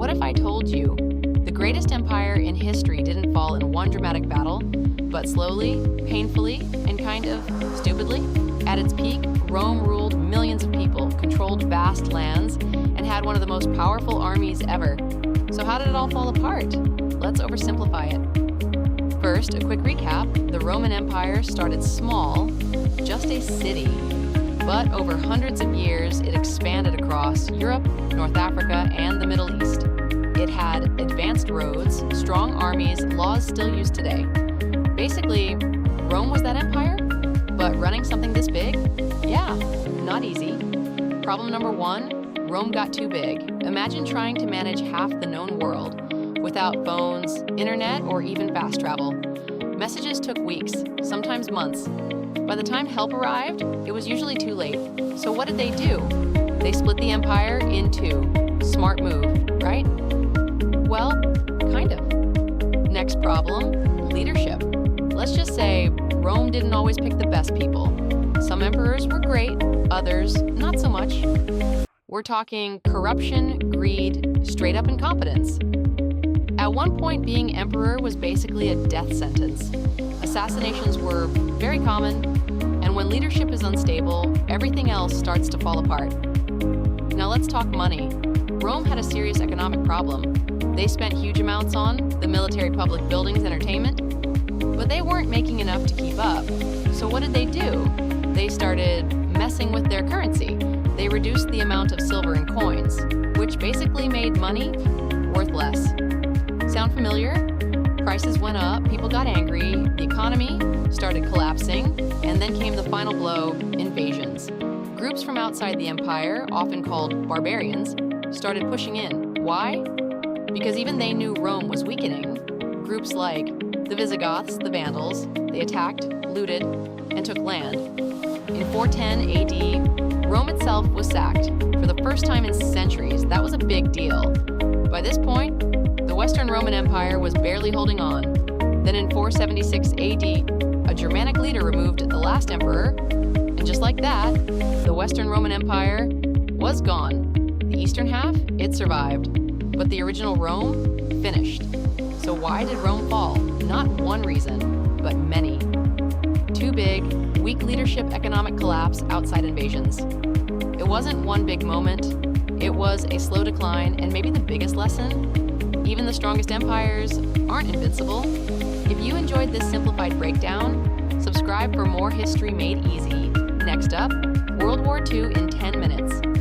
What if I told you the greatest empire in history didn't fall in one dramatic battle, but slowly, painfully, and kind of stupidly? At its peak, Rome ruled millions of people, controlled vast lands, and had one of the most powerful armies ever. So how did it all fall apart? Let's oversimplify it. First, a quick recap. The Roman Empire started small, just a city. But over hundreds of years, it expanded across Europe, North Africa, and the Middle East. It had advanced roads, strong armies, laws still used today. Basically, Rome was that empire, but running something this big? Yeah, not easy. Problem number one, Rome got too big. Imagine trying to manage half the known world without phones, internet, or even fast travel. Messages took weeks, sometimes months. By the time help arrived, it was usually too late. So what did they do? They split the empire in two. Smart move, right? Well, kind of. Next problem, leadership. Let's just say Rome didn't always pick the best people. Some emperors were great, others not so much. We're talking corruption, greed, straight up incompetence. At one point, being emperor was basically a death sentence. Assassinations were very common, and when leadership is unstable, everything else starts to fall apart. Now let's talk money. Rome had a serious economic problem. They spent huge amounts on the military, public buildings, entertainment, but they weren't making enough to keep up. So what did they do? They started messing with their currency. They reduced the amount of silver in coins, which basically made money worth less. Sound familiar? Prices went up, people got angry, the economy started collapsing, and then came the final blow, invasions. Groups from outside the empire, often called barbarians, started pushing in. Why? Because even they knew Rome was weakening. Groups like the Visigoths, the Vandals, they attacked, looted, and took land. In 410 AD, Rome itself was sacked. For the first time in centuries, that was a big deal. By this point, the Western Roman Empire was barely holding on. Then in 476 AD, a Germanic leader removed the last emperor, and just like that, the Western Roman Empire was gone. The eastern half, it survived, but the original Rome finished. So why did Rome fall? Not one reason, but many. Too big, weak leadership, economic collapse, outside invasions. It wasn't one big moment, it was a slow decline, and maybe the biggest lesson, even the strongest empires aren't invincible. If you enjoyed this simplified breakdown, subscribe for more history made easy. Next up, World War II in 10 minutes.